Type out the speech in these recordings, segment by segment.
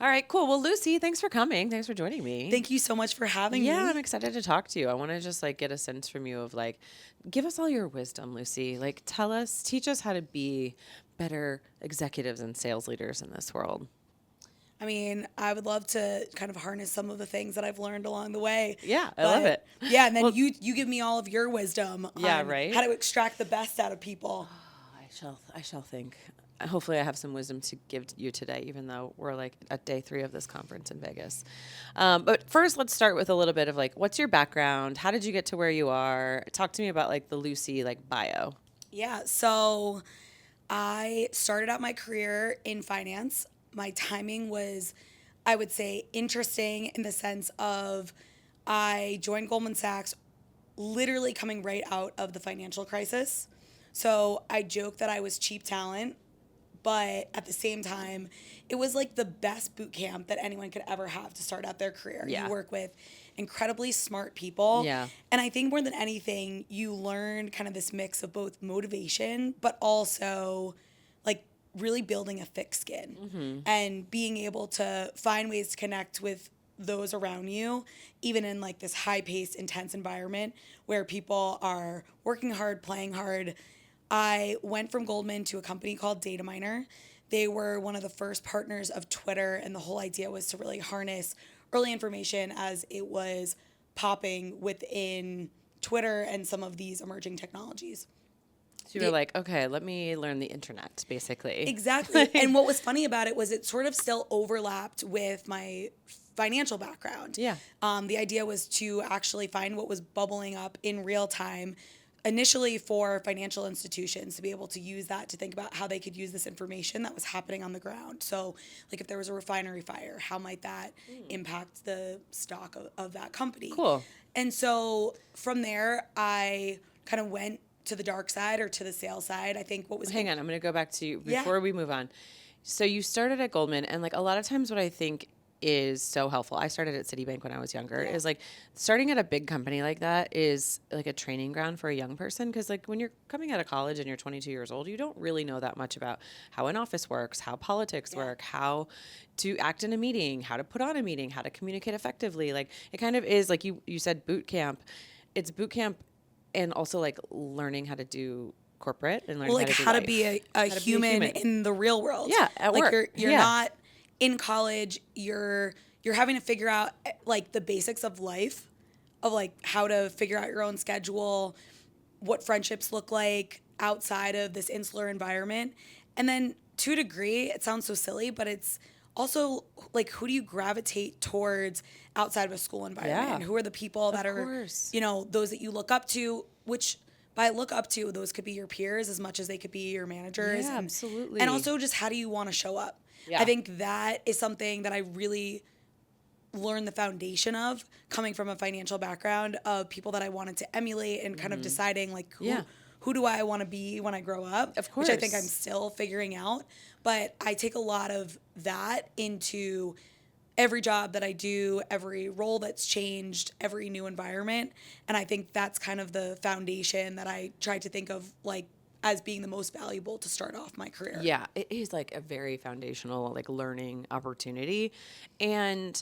All right, cool. Well, Lucy, thanks for coming. Thanks for joining me. Thank you so much for having Yeah, me. I'm excited to talk to you. I want to just like get a sense from you of like, give us all your wisdom, Lucy. Like, teach us how to be better executives and sales leaders in this world. I mean, I would love to kind of harness some of the things that I've learned along the way. Yeah, I love But it. yeah, and then Well, you give me all of your wisdom yeah, on how right. to extract the best out of people. I shall think. Hopefully, I have some wisdom to give you today, even though we're like at day 3 of this conference in Vegas. But first, let's start with a little bit of like, what's your background? How did you get to where you are? Talk to me about like the Lucy like bio. Yeah, so I started out my career in finance. My timing was, I would say, interesting in the sense of I joined Goldman Sachs literally coming right out of the financial crisis. So I joke that I was cheap talent, but at the same time, it was like the best boot camp that anyone could ever have to start out their career. You Yeah. work with incredibly smart people. Yeah. And I think more than anything, you learn kind of this mix of both motivation, but also like really building a thick skin and being able to find ways to connect with those around you, even in like this high paced, intense environment where people are working hard, playing hard. I went from Goldman to a company called Data Miner. They were one of the first partners of Twitter, and the whole idea was to really harness early information as it was popping within Twitter and some of these emerging technologies. So you were like, okay, let me learn the internet, basically. Exactly. And what was funny about it was it sort of still overlapped with my financial background. Yeah. The idea was to actually find what was bubbling up in real time, initially for financial institutions to be able to use that to think about how they could use this information that was happening on the ground. So, like if there was a refinery fire, how might that impact the stock of that company? Cool. And so from there, I kind of went to the dark side or to the sales side. I think what was Hang on, I'm going to go back to you Yeah. before we move on. So you started at Goldman, and like a lot of times, what I think is so helpful. I started at Citibank when I was younger. Yeah. Is like starting at a big company like that is like a training ground for a young person because like when you're coming out of college and you're 22 years old, you don't really know that much about how an office works, how politics work, how to act in a meeting, how to put on a meeting, how to communicate effectively. Like it kind of is like you said boot camp. It's boot camp and also like learning how to do corporate and learning like how to do be life. a How to be a human human. in the real world. Yeah, at like work. you're Yeah. not in college. You're having to figure out like the basics of life, of like how to figure out your own schedule, what friendships look like outside of this insular environment, and then to a degree, it sounds so silly, but it's also like who do you gravitate towards outside of a school environment? Yeah. Who are the people that are, course. those that you look up to, which by look up to, those could be your peers as much as they could be your managers. Yeah, and, absolutely. And also just how do you want to show up? Yeah. I think that is something that I really learned the foundation of coming from a financial background of people that I wanted to emulate and kind of deciding like who do I want to be when I grow up? Of Which I think I'm course. still figuring out. But I take a lot of that into every job that I do, every role that's changed, every new environment. And I think that's kind of the foundation that I try to think of like as being the most valuable to start off my career. Yeah, it is like a very foundational like learning opportunity. And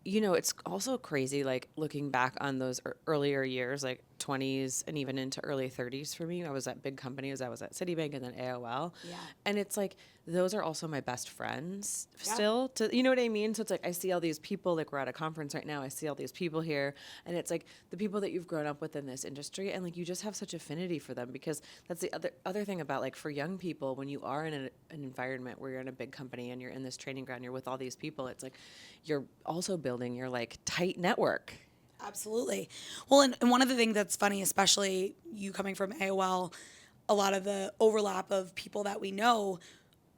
it's also crazy like looking back on those earlier years, like 20s and even into early 30s for me. I was at big companies. I was at Citibank and then AOL. Yeah. And it's like those are also my best friends Yeah. still. You know what I mean? So it's like I see all these people, like we're at a conference right now. I see all these people here, and it's like the people that you've grown up with in this industry, and like you just have such affinity for them because that's the other thing about like for young people when you are in an environment where you're in a big company and you're in this training ground, you're with all these people. It's like you're also building your like tight network. Absolutely. Well, and one of the things that's funny, especially you coming from AOL, a lot of the overlap of people that we know,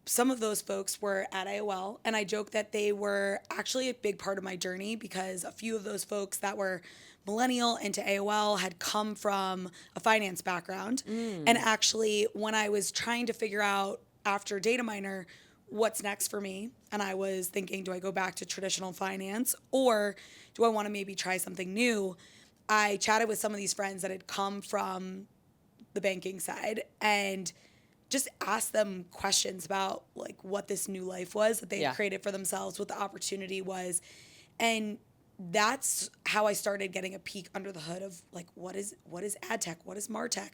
some of those folks were at AOL. And I joke that they were actually a big part of my journey because a few of those folks that were millennial into AOL had come from a finance background. And actually, when I was trying to figure out after Data Miner, what's next for me. And I was thinking, do I go back to traditional finance or do I want to maybe try something new? I chatted with some of these friends that had come from the banking side and just ask them questions about like what this new life was that they had Yeah. created for themselves, what the opportunity was. And that's how I started getting a peek under the hood of like, what is ad tech? What is MarTech?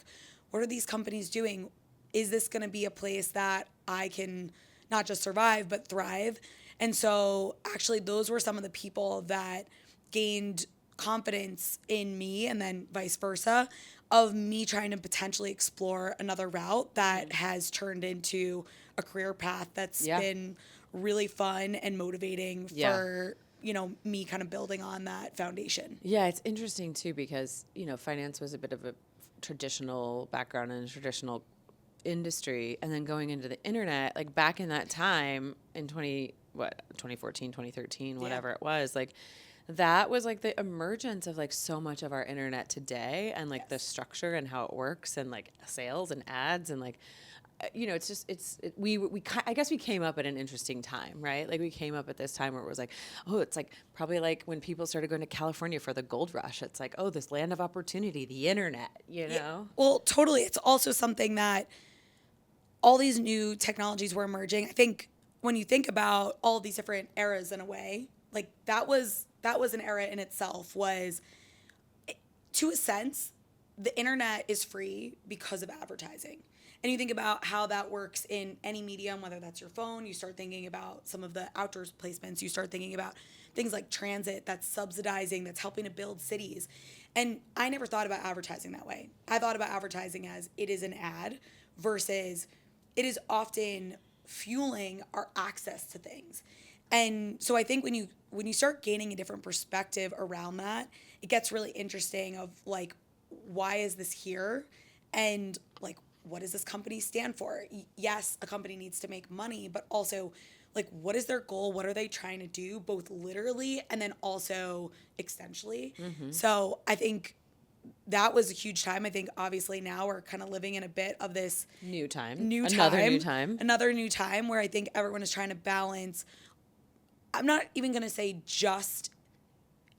What are these companies doing? Is this going to be a place that I can not just survive, but thrive? And so actually those were some of the people that gained confidence in me, and then vice versa, of me trying to potentially explore another route that has turned into a career path that's Yeah. been really fun and motivating Yeah. for, you know, me kind of building on that foundation. Yeah, it's interesting too because, you know, finance was a bit of a traditional background in a traditional industry, and then going into the internet, like back in that time in 2014, 2013, whatever it was, like that was like the emergence of like so much of our internet today, and like the structure and how it works, and like sales and ads, and like you know, it's just I guess we came up at an interesting time, right? Like we came up at this time where it was like, oh, it's like probably like when people started going to California for the gold rush. It's like, oh, this land of opportunity, the internet, you know? Well, totally. It's also something that all these new technologies were emerging. I think when you think about all these different eras in a way, like that was an era in itself. Was, to a sense, the internet is free because of advertising. And you think about how that works in any medium, whether that's your phone, you start thinking about some of the outdoors placements, you start thinking about things like transit that's subsidizing, that's helping to build cities. And I never thought about advertising that way. I thought about advertising as it is an ad versus it is often fueling our access to things. And so I think when you start gaining a different perspective around that, it gets really interesting of like, why is this here? And like, what does this company stand for? Yes, a company needs to make money, but also like, what is their goal? What are they trying to do, both literally and then also extensionally? So I think that was a huge time. I think obviously now we're kind of living in a bit of this another new time where I think everyone is trying to balance. I'm not even going to say just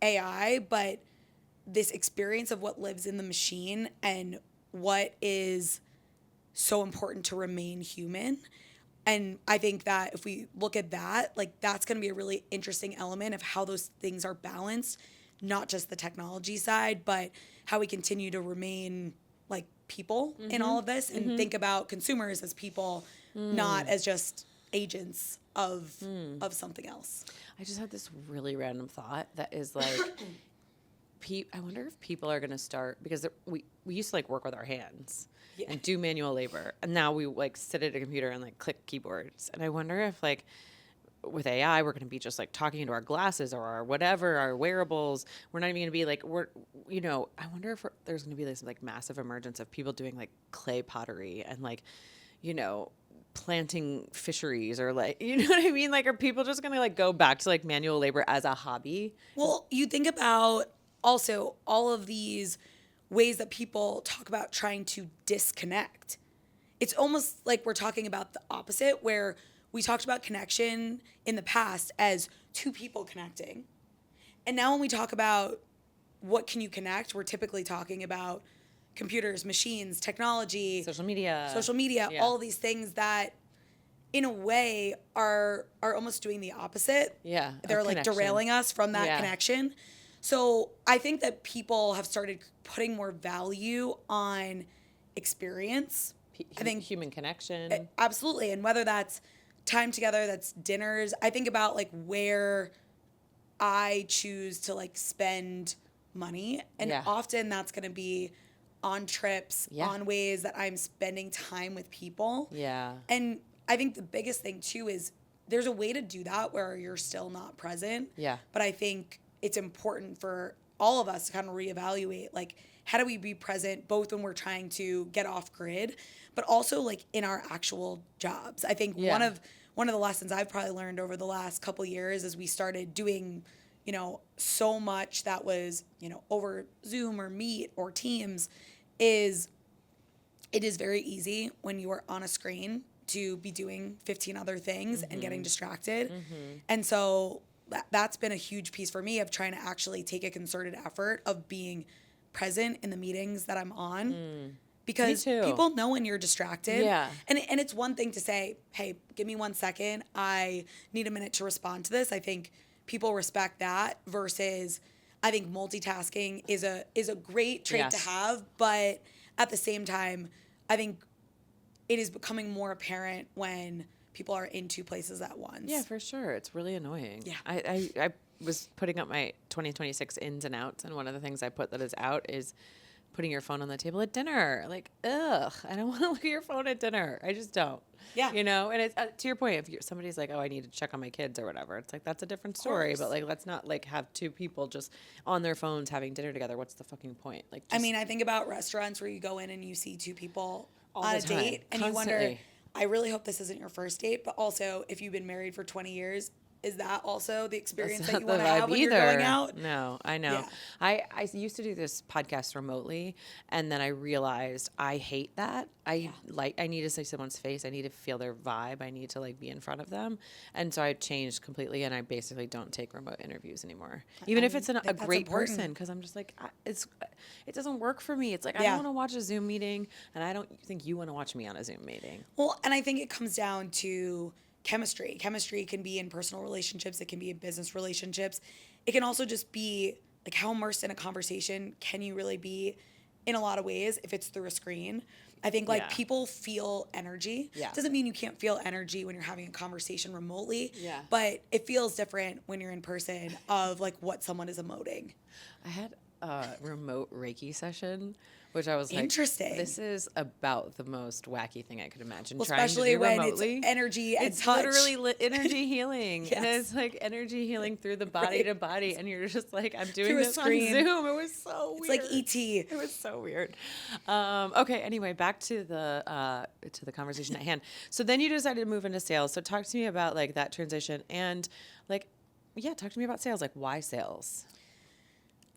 AI, but this experience of what lives in the machine and what is so important to remain human. And I think that if we look at that, like that's going to be a really interesting element of how those things are balanced, not just the technology side, but how we continue to remain like people in all of this and think about consumers as people, not as just agents of something else. I just had this really random thought that is like, I wonder if people are going to start, because we used to like work with our hands and do manual labor, and now we like sit at a computer and like click keyboards. And I wonder if like with AI, we're going to be just like talking into our glasses or our whatever, our wearables. We're not even going to be like, I wonder if there's going to be this like massive emergence of people doing like clay pottery and like, planting fisheries, or like, you know what I mean? Like, are people just going to like go back to like manual labor as a hobby? Well, you think about also all of these ways that people talk about trying to disconnect. It's almost like we're talking about the opposite, where we talked about connection in the past as two people connecting. And now when we talk about what can you connect, we're typically talking about computers, machines, technology, Social media, all these things that in a way are almost doing the opposite. Yeah. They're like derailing us from that connection. So I think that people have started putting more value on experience. I think human connection. Absolutely. And whether that's time together, that's dinners. I think about like where I choose to like spend money. And often that's going to be on trips, on ways that I'm spending time with people. Yeah. And I think the biggest thing too is there's a way to do that where you're still not present. Yeah. But I think it's important for all of us to kind of reevaluate, like, how do we be present both when we're trying to get off grid, but also like in our actual jobs. I think one of the lessons I've probably learned over the last couple of years as we started doing, so much that was, over Zoom or Meet or Teams, is it is very easy when you are on a screen to be doing 15 other things and getting distracted. And so that's been a huge piece for me of trying to actually take a concerted effort of being present in the meetings that I'm on, because too. people know when you're distracted. Yeah. And it's one thing to say, hey, give me 1 second. I need a minute to respond to this. I think people respect that versus I think multitasking is a great trait to Yes. have, but at the same time, I think it is becoming more apparent when people are in 2 places at once. Yeah, for sure. It's really annoying. Yeah. I was putting up my 2026 ins and outs, and one of the things I put that is out is putting your phone on the table at dinner. Like, ugh, I don't want to look at your phone at dinner. I just don't. Yeah. You know, and it's to your point, if somebody's like, oh, I need to check on my kids or whatever, it's like, that's a different story. course. But like, let's not like have 2 people just on their phones having dinner together. What's the fucking point? Like, I mean, I think about restaurants where you go in and you see 2 people All on the a time, date and you wonder, constantly. I really hope this isn't your first date, but also if you've been married for 20 years, is that also the experience That's that you not want the to have vibe when you're going either. out? No, I know. Yeah. I used to do this podcast remotely, and then I realized I hate that. I need to see someone's face. I need to feel their vibe. I need to like be in front of them. And so I changed completely, and I basically don't take remote interviews anymore. Even if it's a think that's great important. person, because I'm just like, it doesn't work for me. It's like, I Yeah. don't want to watch a Zoom meeting, and I don't think you want to watch me on a Zoom meeting. Well, and I think it comes down to chemistry. Chemistry can be in personal relationships, it can be in business relationships. It can also just be like how immersed in a conversation can you really be in a lot of ways if it's through a screen. I think like Yeah. people feel energy. Yeah. Doesn't mean you can't feel energy when you're having a conversation remotely. Yeah. But it feels different when you're in person of like what someone is emoting. I had a remote Reiki session, which I was like, Interesting. this is about the most wacky thing I could imagine. Well, trying especially to do when remotely. it's energy and It's touch. literally energy healing, and Yes. it's like energy healing through the body Right. to body, and you're just like, I'm doing Through a this on screen. Zoom. It was so It's weird. like E.T. It was so weird. Okay. Anyway, back to the conversation at hand. So then you decided to move into sales. So talk to me about like that transition and like, yeah, talk to me about sales. Like, why sales?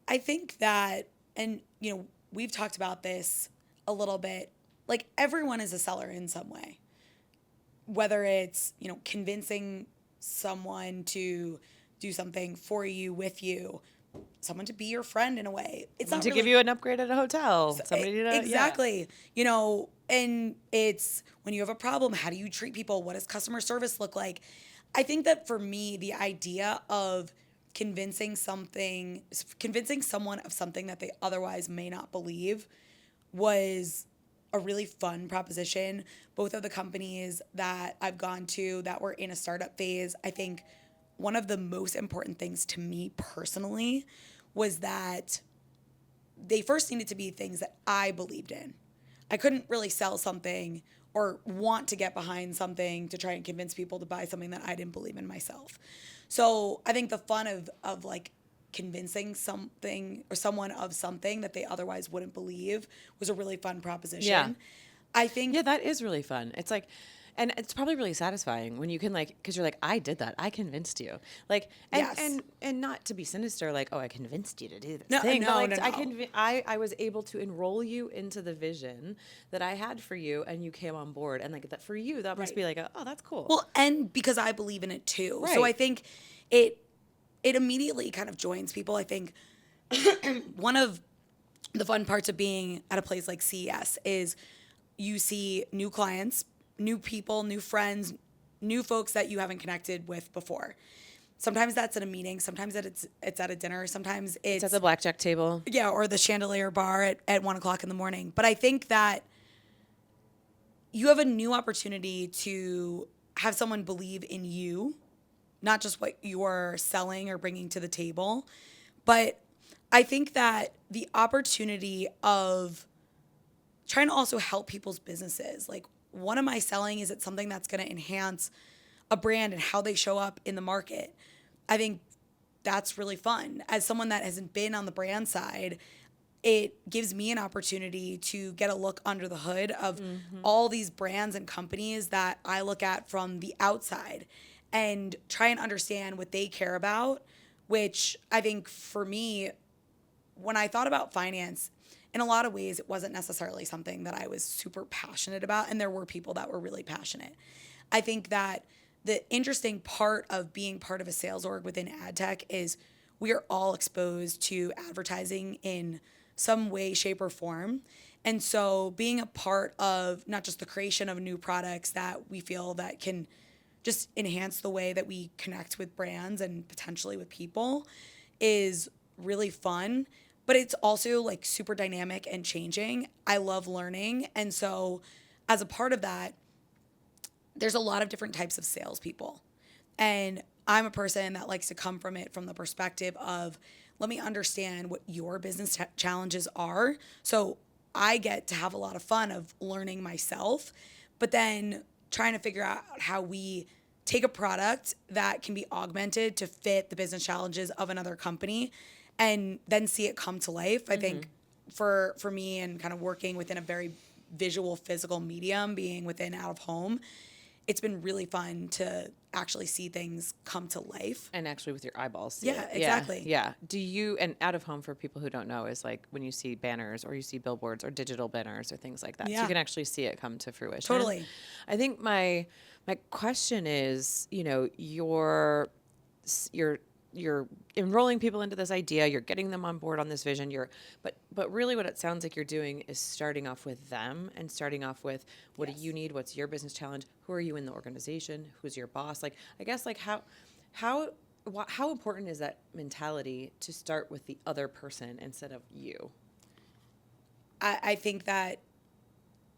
I think that, and you know, we've talked about this a little bit. Like everyone is a seller in some way, whether it's convincing someone to do something for you, with you, someone to be your friend in a way. It's not To really, give you an upgrade at a hotel. Somebody to exactly. And it's when you have a problem, how do you treat people? What does customer service look like? I think that for me, the idea of convincing someone of something that they otherwise may not believe was a really fun proposition. Both of the companies that I've gone to that were in a startup phase, I think one of the most important things to me personally was that they first needed to be things that I believed in. I couldn't really sell something or want to get behind something to try and convince people to buy something that I didn't believe in myself. So I think the fun of like convincing something or someone of something that they otherwise wouldn't believe was a really fun proposition. Yeah. I think Yeah, that is really fun. It's like, and it's probably really satisfying when you can like, because you're like, I did that. I convinced you. Like, and, Yes. and not to be sinister, like, oh, I convinced you to do this No, thing. no, but like, no, no. I was able to enroll you into the vision that I had for you, and you came on board. And like that for you, that must Right. be like, oh, that's cool. Well, and because I believe in it too. So Right. I think it immediately kind of joins people. I think one of the fun parts of being at a place like CES is you see new clients, new people, new friends, new folks that you haven't connected with before. Sometimes that's at a meeting. Sometimes it's at a dinner. Sometimes it's at the blackjack table. yeah, or the chandelier bar at 1:00 in the morning. But I think that you have a new opportunity to have someone believe in you, not just what you're selling or bringing to the table. But I think that the opportunity of trying to also help people's businesses, like, what am I selling? Is it something that's going to enhance a brand and how they show up in the market? I think that's really fun. As someone that hasn't been on the brand side, it gives me an opportunity to get a look under the hood of all these brands and companies that I look at from the outside and try and understand what they care about, which I think for me, when I thought about finance, in a lot of ways, it wasn't necessarily something that I was super passionate about, and there were people that were really passionate. I think that the interesting part of being part of a sales org within ad tech is we are all exposed to advertising in some way, shape, or form. And so being a part of not just the creation of new products that we feel that can just enhance the way that we connect with brands and potentially with people is really fun, but it's also like super dynamic and changing. I love learning. And so as a part of that, there's a lot of different types of salespeople. And I'm a person that likes to come from it from the perspective of, let me understand what your business challenges are. So I get to have a lot of fun of learning myself, but then trying to figure out how we take a product that can be augmented to fit the business challenges of another company and then see it come to life. I think for me and kind of working within a very visual, physical medium, being within out of home, it's been really fun to actually see things come to life. And actually with your eyeballs. See Yeah, it. exactly. Yeah. Do you, and out of home for people who don't know is like when you see banners or you see billboards or digital banners or things like that. So Yeah. you can actually see it come to fruition. Totally. I think my question is, you're enrolling people into this idea, you're getting them on board on this vision, but really what it sounds like you're doing is starting off with them and starting off with what do you need, what's your business challenge, who are you in the organization, who's your boss, like I guess like how important is that mentality to start with the other person instead of you? I think that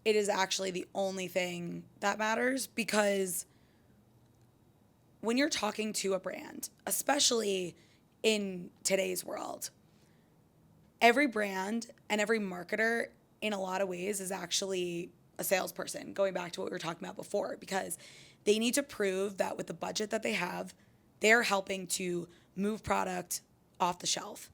it is actually the only thing that matters, because when you're talking to a brand, especially in today's world, every brand and every marketer in a lot of ways is actually a salesperson, going back to what we were talking about before, because they need to prove that with the budget that they have, they're helping to move product off the shelf.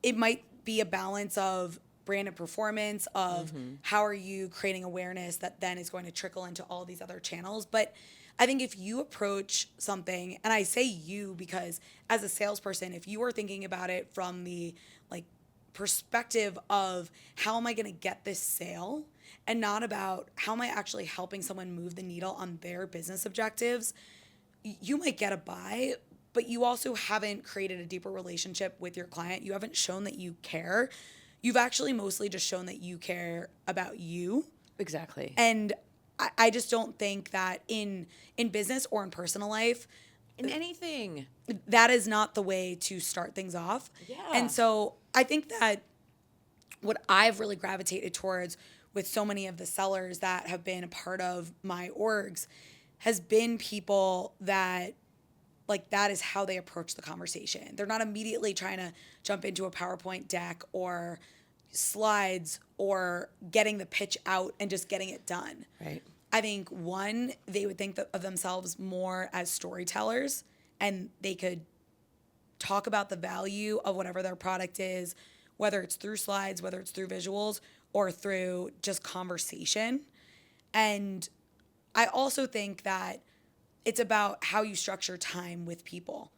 It might be a balance of brand and performance, of how are you creating awareness that then is going to trickle into all these other channels. But I think if you approach something, and I say you because as a salesperson, if you are thinking about it from the like perspective of how am I going to get this sale and not about how am I actually helping someone move the needle on their business objectives, you might get a buy, but you also haven't created a deeper relationship with your client. You haven't shown that you care. You've actually mostly just shown that you care about you. Exactly. And I just don't think that in business or in personal life, In anything. that is not the way to start things off. Yeah. And so I think that what I've really gravitated towards with so many of the sellers that have been a part of my orgs has been people that like that is how they approach the conversation. They're not immediately trying to jump into a PowerPoint deck or slides or getting the pitch out and just getting it done. Right. I think one, they would think of themselves more as storytellers, and they could talk about the value of whatever their product is, whether it's through slides, whether it's through visuals, or through just conversation. And I also think that it's about how you structure time with people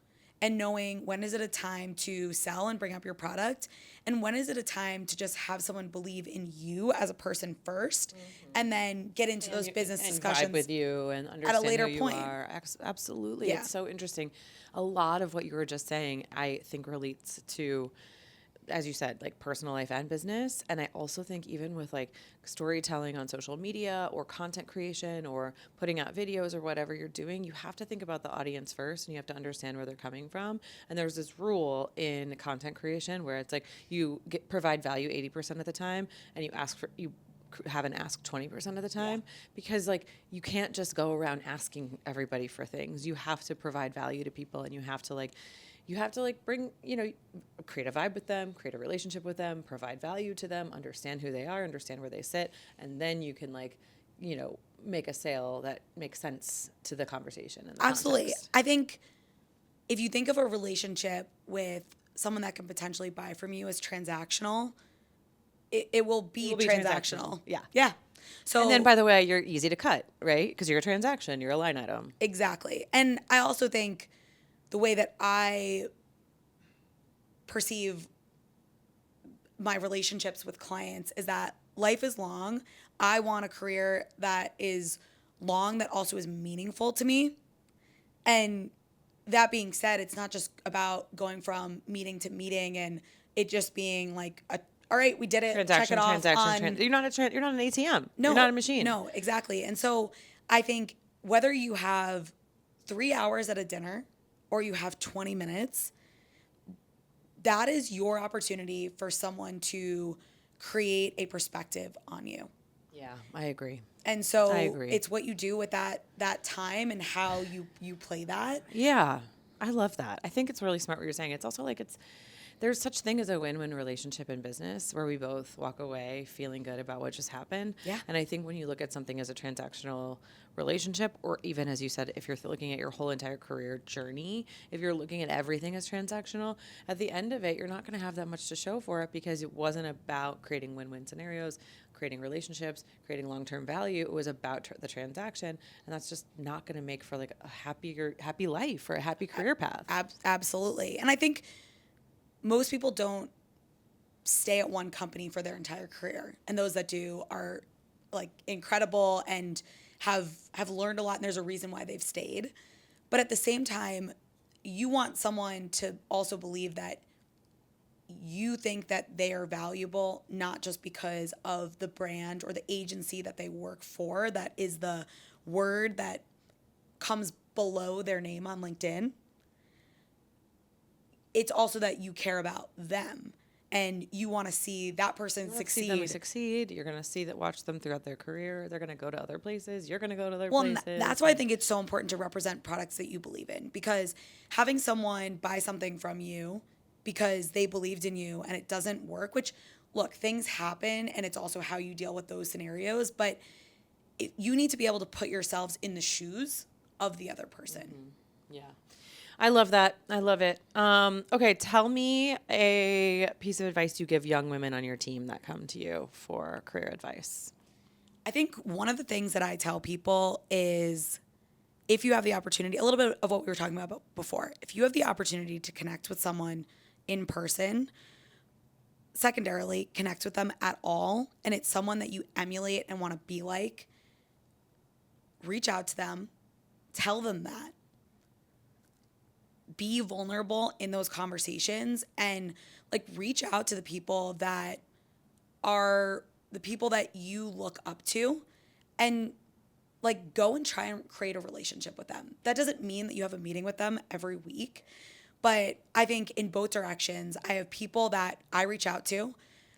and knowing when is it a time to sell and bring up your product, and when is it a time to just have someone believe in you as a person first, and then get into those business discussions vibe with you and understand at a later who you point. are. Absolutely. Yeah. It's so interesting. A lot of what you were just saying, I think relates to, as you said, like personal life and business. And I also think even with like storytelling on social media or content creation or putting out videos or whatever you're doing, you have to think about the audience first, and you have to understand where they're coming from. And there's this rule in content creation where it's like you provide value 80% of the time, and you have an ask 20% of the time, because like you can't just go around asking everybody for things. You have to provide value to people, and you have to bring, create a vibe with them, create a relationship with them, provide value to them, understand who they are, understand where they sit, and then you can make a sale that makes sense to the conversation and the Absolutely. context. I think if you think of a relationship with someone that can potentially buy from you as transactional, it will be transactional. Yeah. Yeah. So, And then, by the way, you're easy to cut, right? Because you're a transaction, you're a line item. exactly. And I also think the way that I perceive my relationships with clients is that life is long. I want a career that is long, that also is meaningful to me. And that being said, it's not just about going from meeting to meeting and it just being like a all right, we did it. Check it off You're not you're not an ATM. No, you're not a machine. No, exactly. And so I think whether you have 3 hours at a dinner or you have 20 minutes, that is your opportunity for someone to create a perspective on you. Yeah, I agree. And so I agree. it's what you do with that time and how you play that. Yeah, I love that. I think it's really smart what you're saying. It's also like there's such thing as a win-win relationship in business where we both walk away feeling good about what just happened. Yeah. And I think when you look at something as a transactional relationship, or even as you said, if you're looking at your whole entire career journey, if you're looking at everything as transactional, at the end of it, you're not going to have that much to show for it because it wasn't about creating win-win scenarios, creating relationships, creating long-term value. It was about the transaction, and that's just not going to make for like a happy life or a happy career path. Absolutely. And I think most people don't stay at one company for their entire career. And those that do are like incredible and have learned a lot, and there's a reason why they've stayed. But at the same time, you want someone to also believe that you think that they are valuable, not just because of the brand or the agency that they work for. That is the word that comes below their name on LinkedIn. It's also that you care about them and you want to see that person succeed. See them succeed. You're going to watch them throughout their career. They're going to go to other places. You're going to go to other places. That's why I think it's so important to represent products that you believe in, because having someone buy something from you because they believed in you and it doesn't work, which, look, things happen and it's also how you deal with those scenarios, but you need to be able to put yourselves in the shoes of the other person. Mm-hmm. Yeah. I love that. I love it. Okay, tell me a piece of advice you give young women on your team that come to you for career advice. I think one of the things that I tell people is, if you have the opportunity, a little bit of what we were talking about before, if you have the opportunity to connect with someone in person, secondarily, connect with them at all, and it's someone that you emulate and want to be like, reach out to them, tell them that. Be vulnerable in those conversations and like reach out to the people that are the people that you look up to and like go and try and create a relationship with them. That doesn't mean that you have a meeting with them every week, but I think in both directions, I have people that I reach out to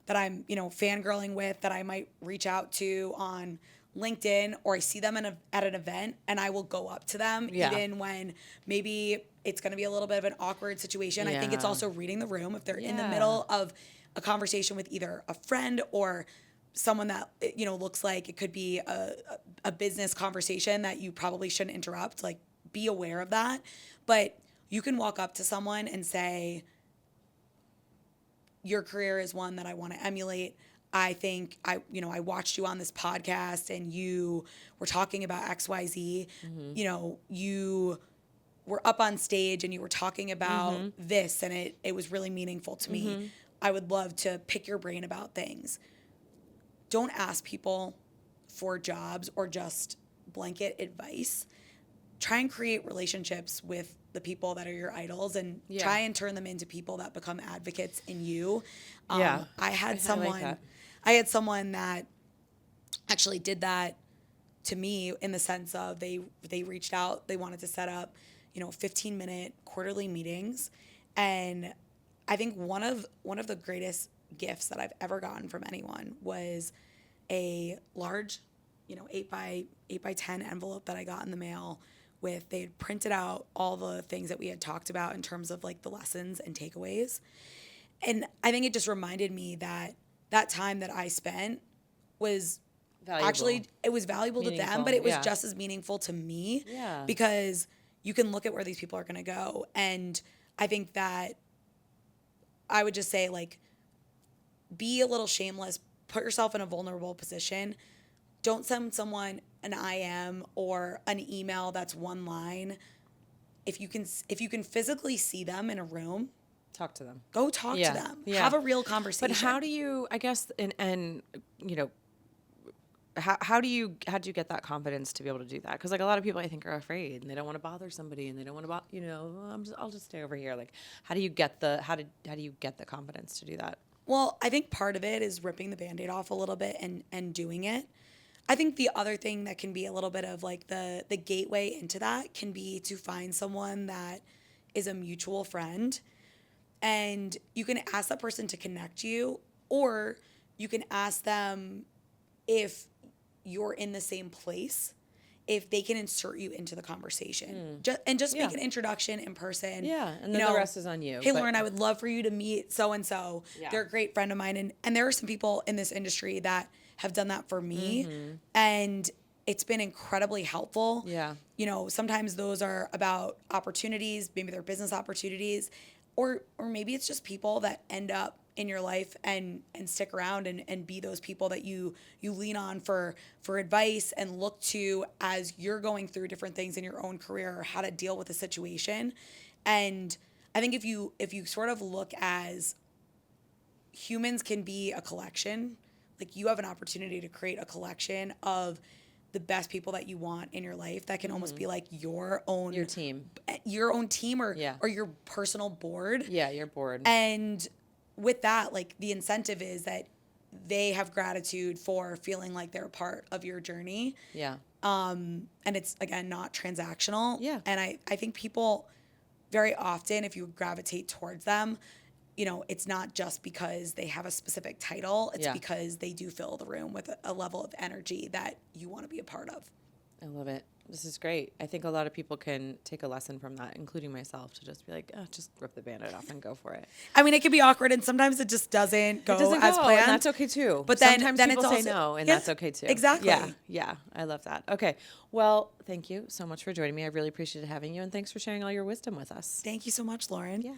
that I'm, fangirling with, that I might reach out to on LinkedIn, or I see them at an event and I will go up to them even when maybe it's going to be a little bit of an awkward situation. I think it's also reading the room. If they're in the middle of a conversation with either a friend or someone that, looks like it could be a business conversation that you probably shouldn't interrupt, like be aware of that. But you can walk up to someone and say, your career is one that I want to emulate. I think I watched you on this podcast and you were talking about XYZ. Mm-hmm. You were up on stage and you were talking about this, and it was really meaningful to me. I would love to pick your brain about things. Don't ask people for jobs or just blanket advice. Try and create relationships with the people that are your idols and try and turn them into people that become advocates in you. I had someone that actually did that to me, in the sense of they reached out, they wanted to set up, 15-minute quarterly meetings. And I think one of the greatest gifts that I've ever gotten from anyone was a large, 8 by 10 envelope that I got in the mail with, they had printed out all the things that we had talked about in terms of like the lessons and takeaways. And I think it just reminded me that time that I spent was valuable. Actually, it was valuable to them, but it was just as meaningful to me because you can look at where these people are going to go. And I think that I would just say, like, be a little shameless, put yourself in a vulnerable position. Don't send someone an IM or an email that's one line. If you can physically see them in a room, talk to them. Go talk to them. Have a real conversation. But how do you, I guess, how do you get that confidence to be able to do that? Because like a lot of people I think are afraid and they don't want to bother somebody and they don't want to I'll just stay over here. Like, how do you get the confidence to do that? Well, I think part of it is ripping the Band-Aid off a little bit and doing it. I think the other thing that can be a little bit of like the gateway into that can be to find someone that is a mutual friend, and you can ask that person to connect you, or you can ask them if you're in the same place, if they can insert you into the conversation. Just make an introduction in person. Yeah, and then the rest is on you. Hey, Lauren, I would love for you to meet so-and-so. Yeah. They're a great friend of mine. And there are some people in this industry that have done that for me. And it's been incredibly helpful. Yeah. You know, sometimes those are about opportunities, maybe they're business opportunities, or maybe it's just people that end up in your life and stick around and be those people that you lean on for advice and look to as you're going through different things in your own career or how to deal with a situation. And I think if you sort of look as humans can be a collection, like you have an opportunity to create a collection of the best people that you want in your life that can almost be like your team or your personal board. Yeah, your board. And with that, like the incentive is that they have gratitude for feeling like they're a part of your journey. Yeah. And it's, again, not transactional. Yeah. And I think people very often, if you gravitate towards them, you know, it's not just because they have a specific title. It's because they do fill the room with a level of energy that you want to be a part of. I love it. This is great. I think a lot of people can take a lesson from that, including myself, to just be like, oh, just rip the Band-Aid off and go for it. I mean, it can be awkward, and sometimes it just doesn't go as planned. And that's okay too. But sometimes then people it's say also, no, and that's okay too. Exactly. Yeah. I love that. Okay. Well, thank you so much for joining me. I really appreciated having you, and thanks for sharing all your wisdom with us. Thank you so much, Lauren. Yeah.